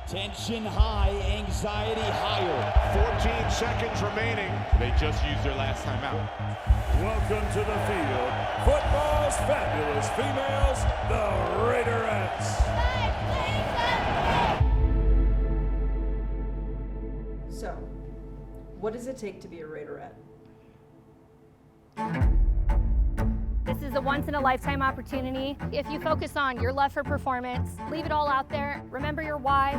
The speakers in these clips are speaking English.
Tension high, anxiety higher. 14 seconds remaining. They just used their last timeout. Welcome to the field, football's fabulous females, the Raiderettes. So, what does it take to be a Raiderette? This is a once-in-a-lifetime opportunity. If you focus on your love for performance, leave it all out there, remember your why.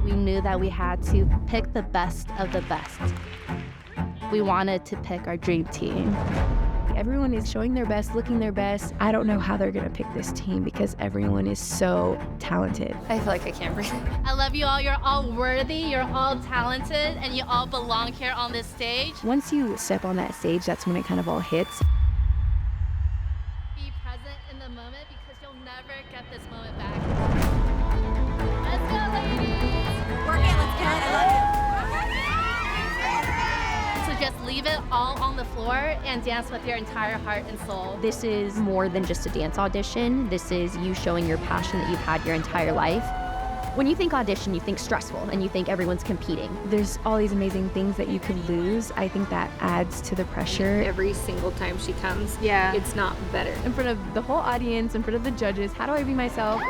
We knew that we had to pick the best of the best. We wanted to pick our dream team. Everyone is showing their best, looking their best. I don't know how they're gonna pick this team because everyone is so talented. I feel like I can't breathe. I love you all. You're all worthy. You're all talented, and you all belong here on this stage. Once you step on that stage, that's when it kind of all hits. Be present in the moment because you'll never get this moment back. Let's go, ladies! Work it, let's get it. I love you. So just leave it all on the floor and dance with your entire heart and soul. This is more than just a dance audition. This is you showing your passion that you've had your entire life. When you think audition, you think stressful and you think everyone's competing. There's all these amazing things that you could lose. I think that adds to the pressure. Every single time she comes, it's not better. In front of the whole audience, in front of the judges, how do I be myself?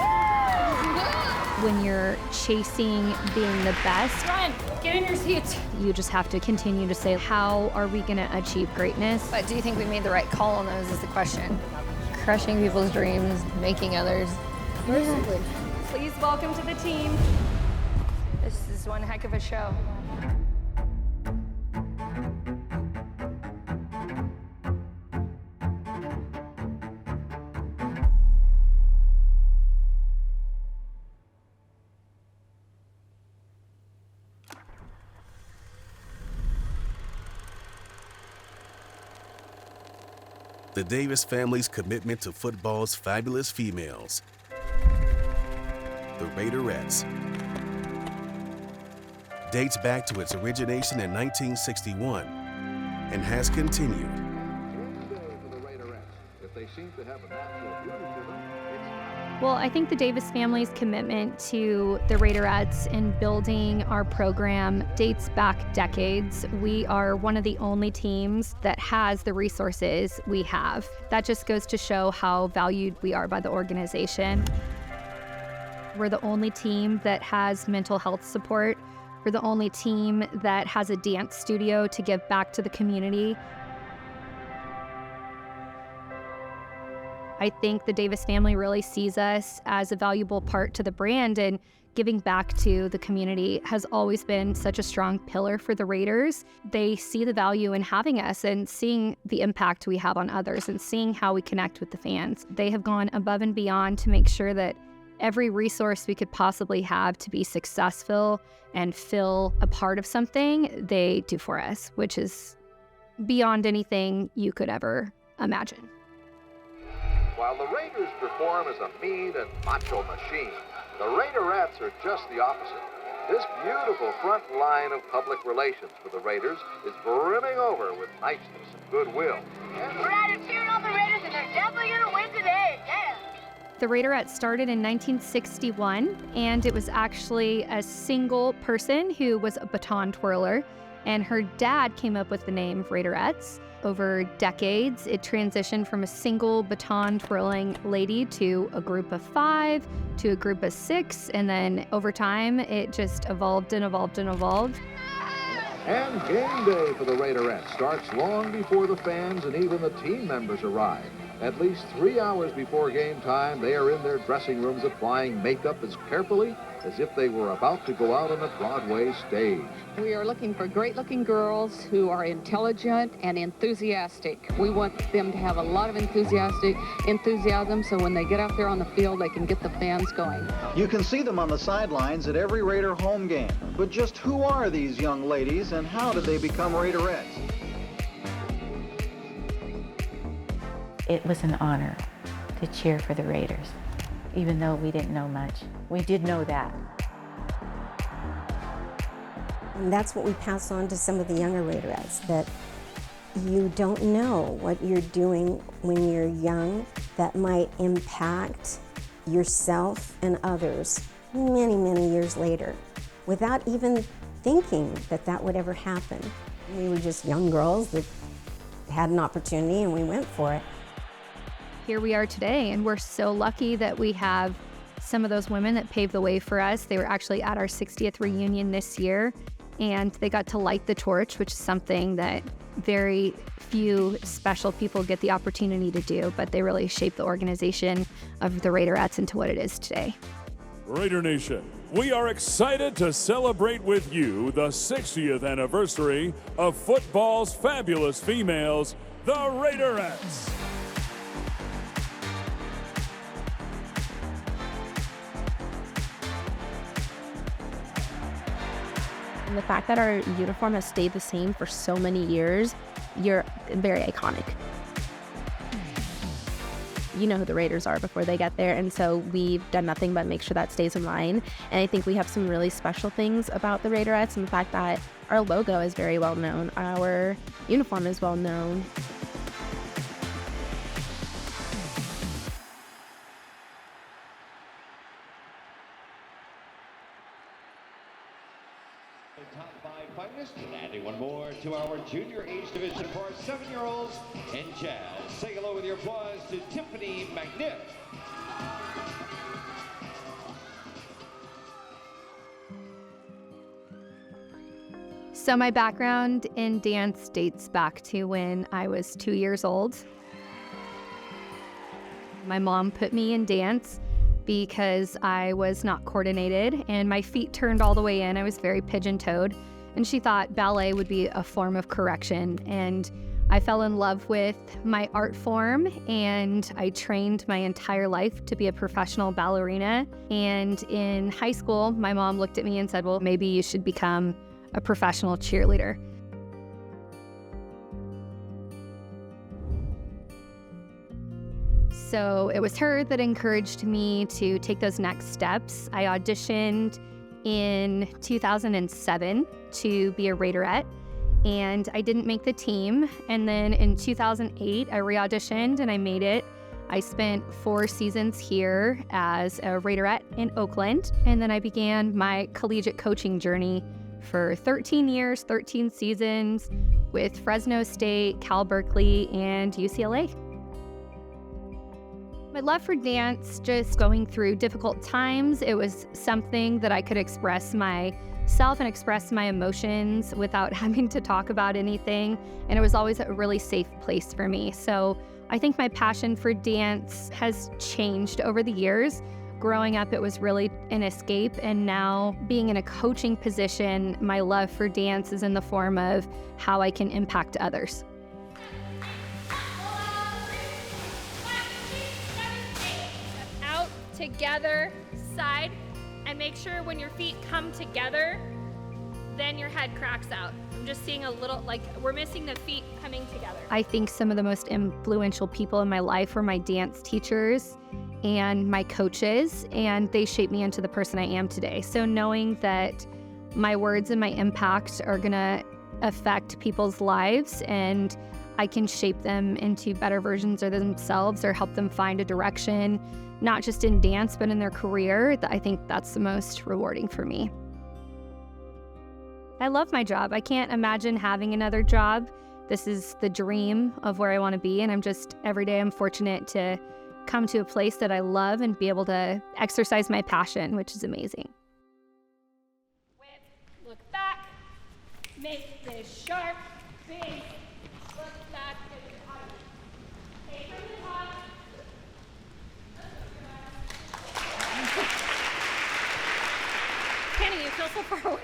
When you're chasing being the best, Run, get in your seats. you just have to continue to say, how are we gonna achieve greatness? But do you think we made the right call on those is the question. Crushing people's dreams, making others. Mercifully. Please welcome to the team. This is one heck of a show. The Davis family's commitment to football's fabulous females, the Raiderettes, dates back to its origination in 1961 and has continued. Well, I think the Davis family's commitment to the Raiderettes and building our program dates back decades. We are one of the only teams that has the resources we have. That just goes to show how valued we are by the organization. We're the only team that has mental health support. We're the only team that has a dance studio to give back to the community. I think the Davis family really sees us as a valuable part to the brand, and giving back to the community has always been such a strong pillar for the Raiders. They see the value in having us and seeing the impact we have on others and seeing how we connect with the fans. They have gone above and beyond to make sure that every resource we could possibly have to be successful and feel a part of something, they do for us, which is beyond anything you could ever imagine. While the Raiders perform as a mean and macho machine, the Raiderettes are just the opposite. This beautiful front line of public relations for the Raiders is brimming over with niceness and goodwill. We're out here cheering on the Raiders, and they're definitely going to win today. Yeah. The Raiderettes started in 1961, and it was actually a single person who was a baton twirler, and her dad came up with the name Raiderettes. Over decades, it transitioned from a single baton twirling lady to a group of 5, to a group of 6, and then over time, it just evolved and evolved and evolved. And game day for the Raiderettes starts long before the fans and even the team members arrive. At least 3 hours before game time, they are in their dressing rooms applying makeup as carefully as if they were about to go out on a Broadway stage. We are looking for great-looking girls who are intelligent and enthusiastic. We want them to have a lot of enthusiasm, so when they get out there on the field, they can get the fans going. You can see them on the sidelines at every Raider home game. But just who are these young ladies, and how did they become Raiderettes? It was an honor to cheer for the Raiders, even though we didn't know much. We did know that. And that's what we pass on to some of the younger Raiderettes, that you don't know what you're doing when you're young that might impact yourself and others many, many years later, without even thinking that that would ever happen. We were just young girls that had an opportunity and we went for it. Here we are today, and we're so lucky that we have some of those women that paved the way for us. They were actually at our 60th reunion this year, and they got to light the torch, which is something that very few special people get the opportunity to do, but they really shaped the organization of the Raiderettes into what it is today. Raider Nation, we are excited to celebrate with you the 60th anniversary of football's fabulous females, the Raiderettes. And the fact that our uniform has stayed the same for so many years, you're very iconic. You know who the Raiders are before they get there, and so we've done nothing but make sure that stays in line. And I think we have some really special things about the Raiderettes, and the fact that our logo is very well known, our uniform is well known. Top 5 finalists, and adding one more to our junior age division for our 7-year-olds in jazz. Say hello with your applause to Tiffany McNiff. So my background in dance dates back to when I was 2 years old. My mom put me in dance because I was not coordinated and my feet turned all the way in. I was very pigeon-toed, and she thought ballet would be a form of correction. And I fell in love with my art form, and I trained my entire life to be a professional ballerina. And in high school, my mom looked at me and said, well, maybe you should become a professional cheerleader. So it was her that encouraged me to take those next steps. I auditioned in 2007 to be a Raiderette, and I didn't make the team. And then in 2008, I re-auditioned and I made it. I spent 4 seasons here as a Raiderette in Oakland, and then I began my collegiate coaching journey for 13 years, 13 seasons with Fresno State, Cal Berkeley, and UCLA. My love for dance, just going through difficult times, it was something that I could express myself and express my emotions without having to talk about anything, and it was always a really safe place for me. So I think my passion for dance has changed over the years. Growing up, it was really an escape, and now being in a coaching position, my love for dance is in the form of how I can impact others. Out, together, side, and make sure when your feet come together, then your head cracks out. I'm just seeing a little, like, we're missing the feet coming together. I think some of the most influential people in my life were my dance teachers and my coaches, and they shaped me into the person I am today. So knowing that my words and my impact are gonna affect people's lives, and I can shape them into better versions of themselves or help them find a direction, not just in dance, but in their career, I think that's the most rewarding for me. I love my job. I can't imagine having another job. This is the dream of where I want to be, and every day I'm fortunate to come to a place that I love and be able to exercise my passion, which is amazing. Whip, look back, make this sharp, big, look back, and high. Take from the top. Kenny, you feel so far away.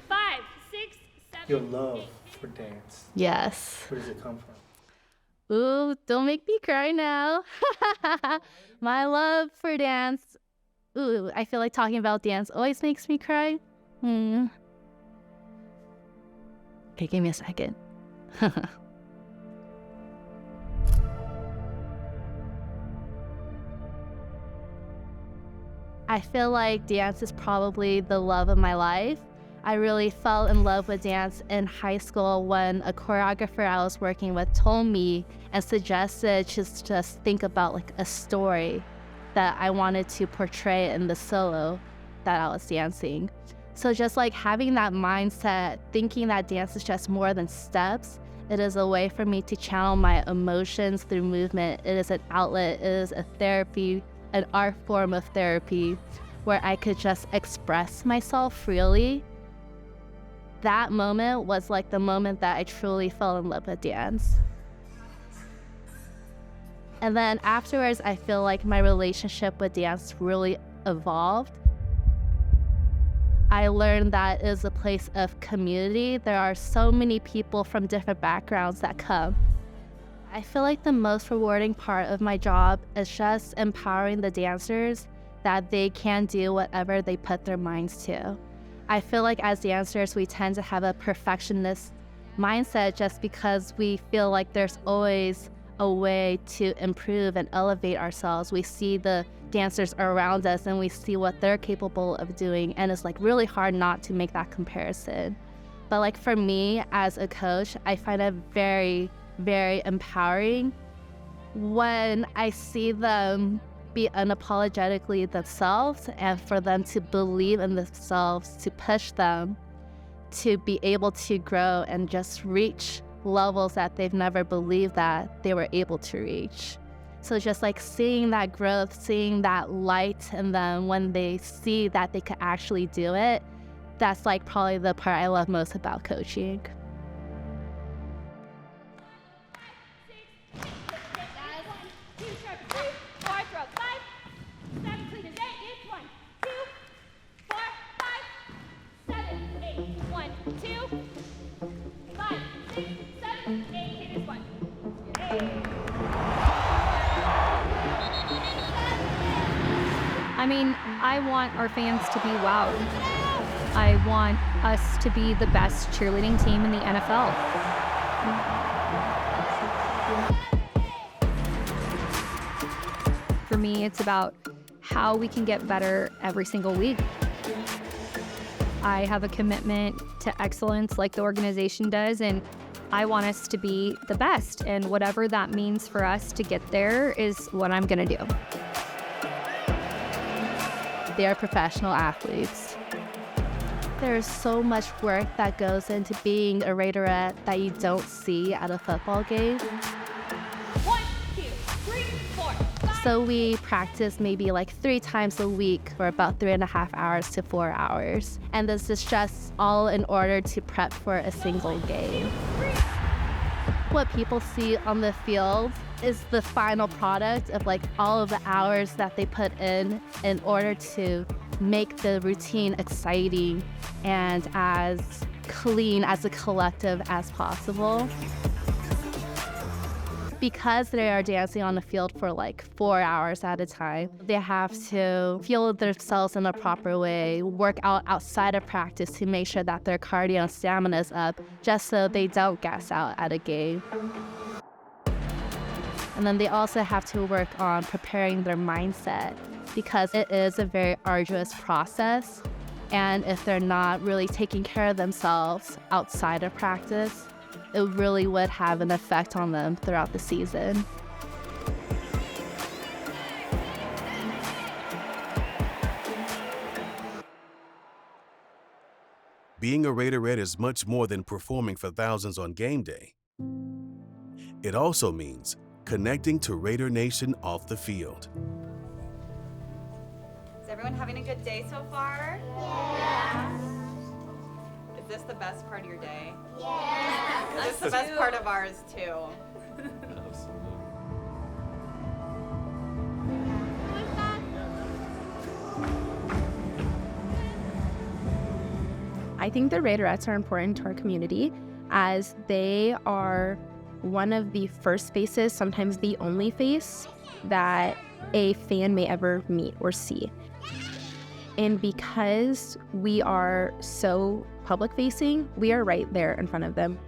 5, 6, 7, Your love for dance. Yes. Where does it come from? Ooh, don't make me cry now. My love for dance. Ooh, I feel like talking about dance always makes me cry. Okay, give me a second. I feel like dance is probably the love of my life. I really fell in love with dance in high school when a choreographer I was working with told me and suggested just think about like a story that I wanted to portray in the solo that I was dancing. So just like having that mindset, thinking that dance is just more than steps, it is a way for me to channel my emotions through movement. It is an outlet, it is a therapy, an art form of therapy where I could just express myself freely. That moment was like the moment that I truly fell in love with dance. And then afterwards, I feel like my relationship with dance really evolved. I learned that it is a place of community. There are so many people from different backgrounds that come. I feel like the most rewarding part of my job is just empowering the dancers that they can do whatever they put their minds to. I feel like as dancers, we tend to have a perfectionist mindset just because we feel like there's always a way to improve and elevate ourselves. We see the dancers around us and we see what they're capable of doing, and it's like really hard not to make that comparison. But like for me as a coach, I find it very, very empowering when I see them be unapologetically themselves and for them to believe in themselves, to push them to be able to grow and just reach levels that they've never believed that they were able to reach. So just like seeing that growth, seeing that light in them when they see that they could actually do it, that's like probably the part I love most about coaching. I mean, I want our fans to be wowed. I want us to be the best cheerleading team in the NFL. For me, it's about how we can get better every single week. I have a commitment to excellence like the organization does, and I want us to be the best, and whatever that means for us to get there is what I'm gonna do. They are professional athletes. There's so much work that goes into being a Raiderette that you don't see at a football game. 1, 2, 3, 4, 5. So we practice maybe like 3 times a week for about 3.5 hours to 4 hours. And this is just all in order to prep for a single game. What people see on the field is the final product of like all of the hours that they put in order to make the routine exciting and as clean as a collective as possible. Because they are dancing on the field for like 4 hours at a time, they have to fuel themselves in a proper way, work out outside of practice to make sure that their cardio and stamina is up, just so they don't gas out at a game. And then they also have to work on preparing their mindset because it is a very arduous process. And if they're not really taking care of themselves outside of practice, it really would have an effect on them throughout the season. Being a Raiderette is much more than performing for thousands on game day. It also means connecting to Raider Nation off the field. Is everyone having a good day so far? Yeah. Is this the best part of your day? Yeah. This is the best part of ours too. I think the Raiderettes are important to our community as they are one of the first faces, sometimes the only face, that a fan may ever meet or see. And because we are so public facing, we are right there in front of them.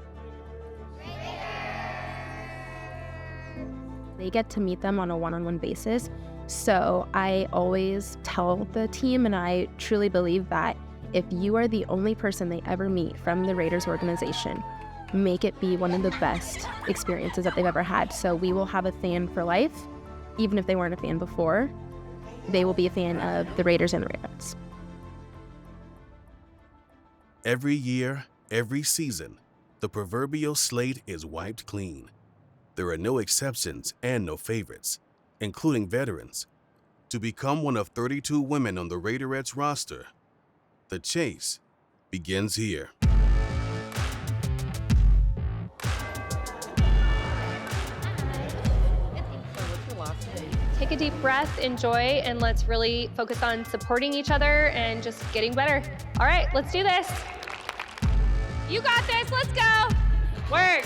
They get to meet them on a one-on-one basis. So I always tell the team, and I truly believe that if you are the only person they ever meet from the Raiders organization, make it be one of the best experiences that they've ever had. So we will have a fan for life. Even if they weren't a fan before, they will be a fan of the Raiders and the Raiderettes. Every year, every season, the proverbial slate is wiped clean. There are no exceptions and no favorites, including veterans. To become one of 32 women on the Raiderettes roster, the chase begins here. Take a deep breath, enjoy, and let's really focus on supporting each other and just getting better. All right, let's do this. You got this, let's go. Work.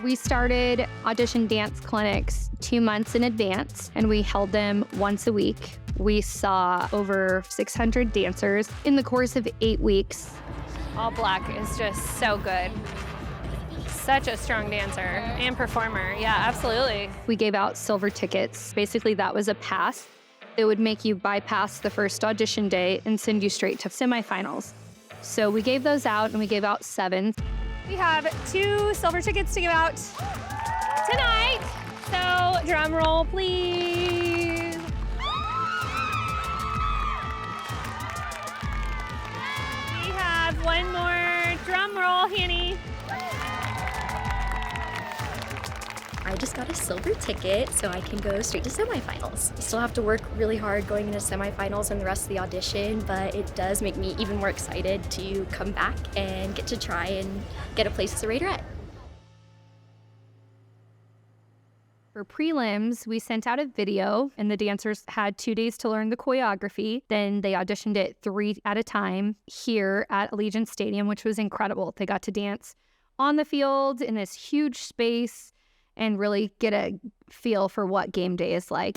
We started audition dance clinics 2 months in advance, and we held them once a week. We saw over 600 dancers in the course of 8 weeks. All Black is just so good. Such a strong dancer and performer. Yeah, absolutely. We gave out silver tickets. Basically, that was a pass. It would make you bypass the first audition day and send you straight to semifinals. So we gave those out, and we gave out 7. We have 2 silver tickets to give out tonight. So drum roll, please. We have one more drum roll, Hanny. I just got a silver ticket so I can go straight to semifinals. I still have to work really hard going into semifinals and the rest of the audition, but it does make me even more excited to come back and get to try and get a place as a Raiderette. For prelims, we sent out a video, and the dancers had 2 days to learn the choreography. Then they auditioned it 3 at a time here at Allegiant Stadium, which was incredible. They got to dance on the field in this huge space and really get a feel for what game day is like.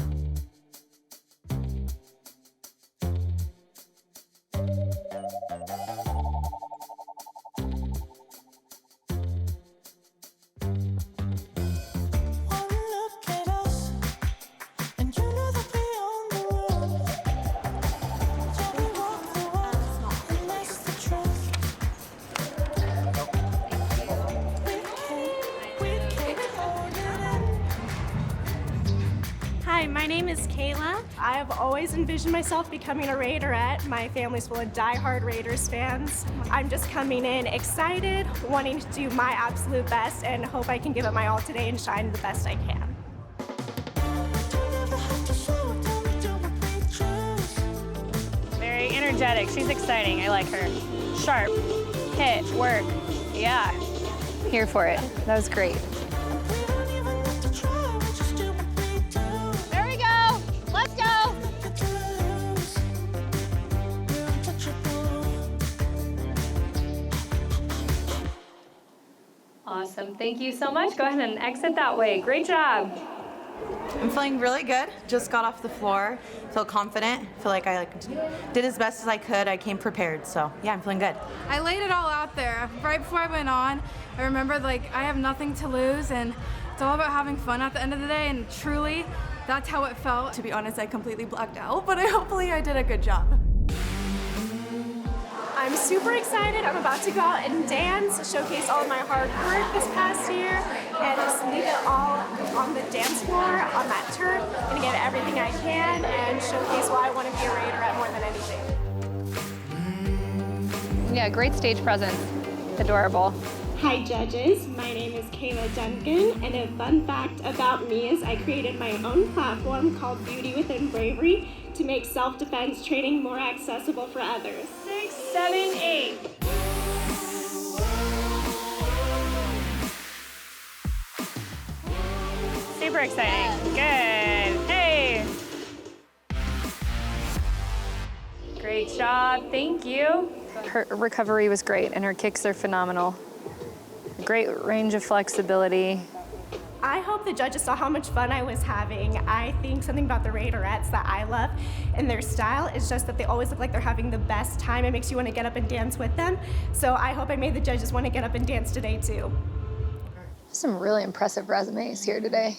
Hi, my name is Kayla. I have always envisioned myself becoming a Raiderette. My family's full of diehard Raiders fans. I'm just coming in excited, wanting to do my absolute best, and hope I can give it my all today and shine the best I can. Very energetic. She's exciting. I like her. Sharp. Hit. Work. Yeah. Here for it. That was great. There we go. Let's go. Awesome. Thank you so much. Go ahead and exit that way. Great job. I'm feeling really good. Just got off the floor. Feel confident. Feel like I did as best as I could. I came prepared. So yeah, I'm feeling good. I laid it all out there. Right before I went on, I remembered I have nothing to lose, and it's all about having fun at the end of the day, and truly, that's how it felt. To be honest, I completely blacked out, but hopefully I did a good job. I'm super excited. I'm about to go out and dance, showcase all of my hard work this past year, and just leave it all on the dance floor, on that turf. I'm gonna give it everything I can and showcase why I want to be a Raiderette more than anything. Yeah, great stage presence. Adorable. Hi judges, my name is Kayla Duncan, and a fun fact about me is I created my own platform called Beauty Within Bravery to make self-defense training more accessible for others. 6, 7, 8. Super exciting. Good. Hey. Great job. Thank you. Her recovery was great, and her kicks are phenomenal. Great range of flexibility. I hope the judges saw how much fun I was having. I think something about the Raiderettes that I love in their style is just that they always look like they're having the best time. It makes you want to get up and dance with them. So I hope I made the judges want to get up and dance today too. Some really impressive resumes here today.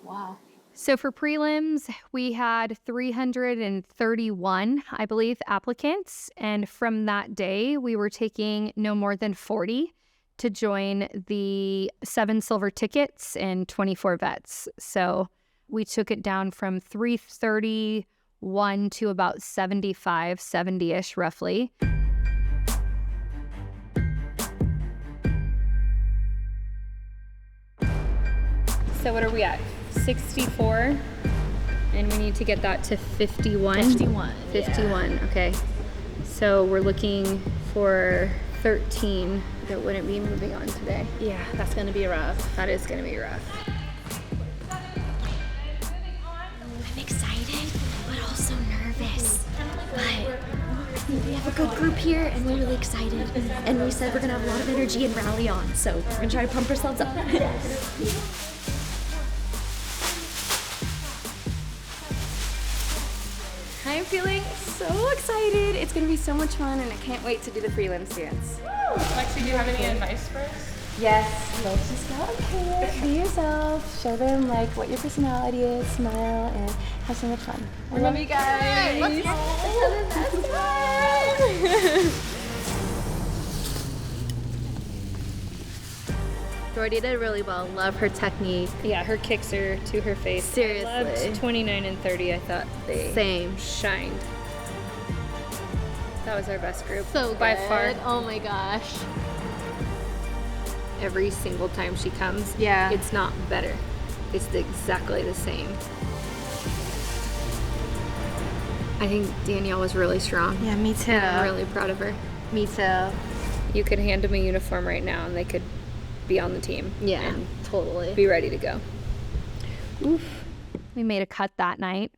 Wow. So for prelims, we had 331, I believe, applicants. And from that day, we were taking no more than 40 to join the 7 silver tickets and 24 vets. So we took it down from 331 to about 75, 70-ish roughly. So what are we at? 64? And we need to get that to 51? 51. 51, yeah. Okay. So we're looking for 13 that wouldn't be moving on today. Yeah, that's gonna be rough. That is gonna be rough. I'm excited, but also nervous. But we have a good group here, and we're really excited. And we said we're gonna have a lot of energy and rally on, so we're gonna try to pump ourselves up. I'm feeling so excited. It's gonna be so much fun, and I can't wait to do the prelims dance. Lexi, do you have any advice for us? Yes, let's just go out there, be yourself, show them like what your personality is, smile, and have so much fun. I love you guys. Let's go. Jordy did really well. Love her technique. Yeah, her kicks are to her face. Seriously. I loved 29 and 30. I thought they shined. That was our best group. So by good. far. Oh my gosh. Every single time she comes, yeah, it's not better. It's exactly the same. I think Danielle was really strong. Yeah, me too. I'm really proud of her. Me too. You could hand them a uniform right now and they could be on the team. Yeah, and totally. Be ready to go. Oof. We made a cut that night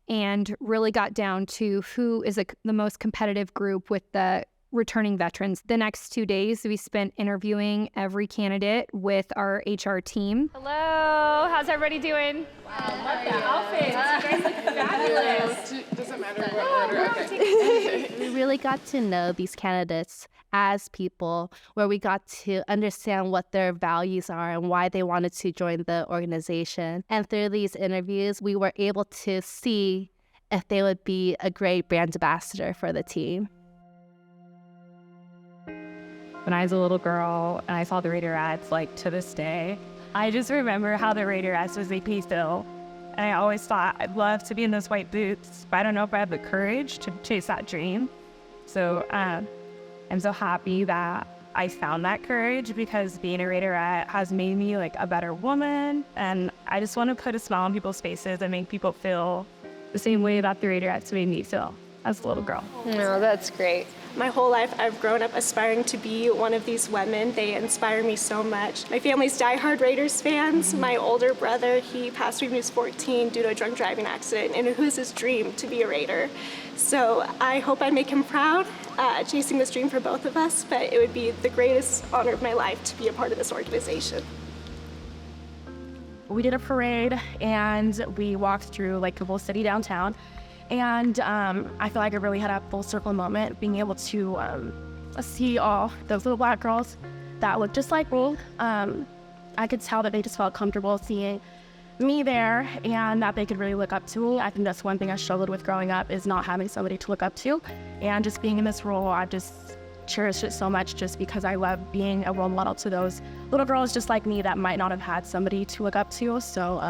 and really got down to who is the most competitive group with the returning veterans. The next 2 days, we spent interviewing every candidate with our HR team. Hello, how's everybody doing? Wow, love the outfits. You guys look fabulous. Doesn't matter what order. Okay. We really got to know these candidates as people, where we got to understand what their values are and why they wanted to join the organization. And through these interviews, we were able to see if they would be a great brand ambassador for the team. When I was a little girl and I saw the Raiderettes, like to this day, I just remember how the Raiderettes was make me feel. And I always thought I'd love to be in those white boots, but I don't know if I have the courage to chase that dream. So I'm so happy that I found that courage, because being a Raiderette has made me like a better woman. And I just want to put a smile on people's faces and make people feel the same way that the Raiderettes made me feel as a little girl. No, that's great. My whole life, I've grown up aspiring to be one of these women. They inspire me so much. My family's diehard Raiders fans. My older brother, he passed away when he was 14 due to a drunk driving accident, and it was his dream to be a Raider. So I hope I make him proud, chasing this dream for both of us, but it would be the greatest honor of my life to be a part of this organization. We did a parade and we walked through like the whole city downtown. And I feel like I really had a full circle moment, being able to see all those little black girls that looked just like me. I could tell that they just felt comfortable seeing me there and that they could really look up to me. I think that's one thing I struggled with growing up, is not having somebody to look up to. And just being in this role, I just cherish it so much, just because I love being a role model to those little girls just like me that might not have had somebody to look up to. So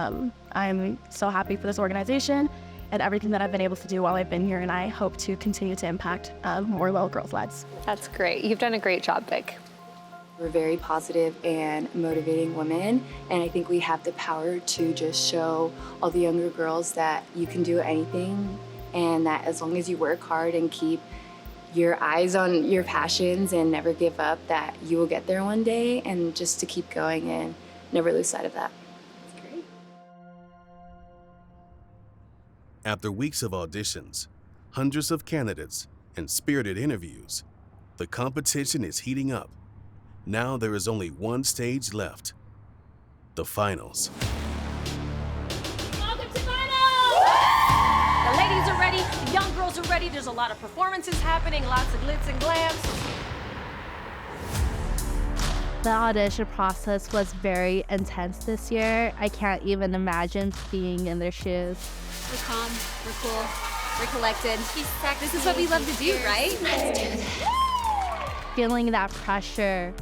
I'm so happy for this organization and everything that I've been able to do while I've been here, and I hope to continue to impact more little girls' lives. That's great. You've done a great job, Vic. We're very positive and motivating women, and I think we have the power to just show all the younger girls that you can do anything, and that as long as you work hard and keep your eyes on your passions and never give up, that you will get there one day, and just to keep going and never lose sight of that. After weeks of auditions, hundreds of candidates, and spirited interviews, the competition is heating up. Now there is only one stage left: the finals. Welcome to finals! The ladies are ready, the young girls are ready, there's a lot of performances happening, lots of glitz and glams. The audition process was very intense this year. I can't even imagine being in their shoes. We're calm, we're cool, we're collected. This is what we love to do, right? Let's do this. Feeling that pressure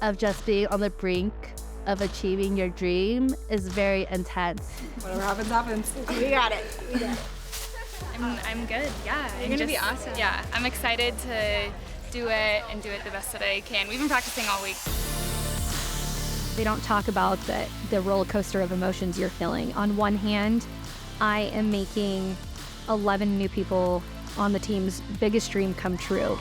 of just being on the brink of achieving your dream is very intense. Whatever happens, happens. We got it. We got it. I'm good, yeah. You're gonna be awesome. Yeah, I'm excited to do it and do it the best that I can. We've been practicing all week. They don't talk about the roller coaster of emotions you're feeling. On one hand, I am making 11 new people on the team's biggest dream come true.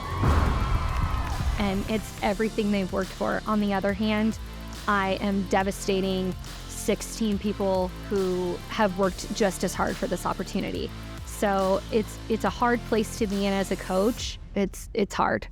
And it's everything they've worked for. On the other hand, I am devastating 16 people who have worked just as hard for this opportunity. So it's a hard place to be in as a coach. It's hard.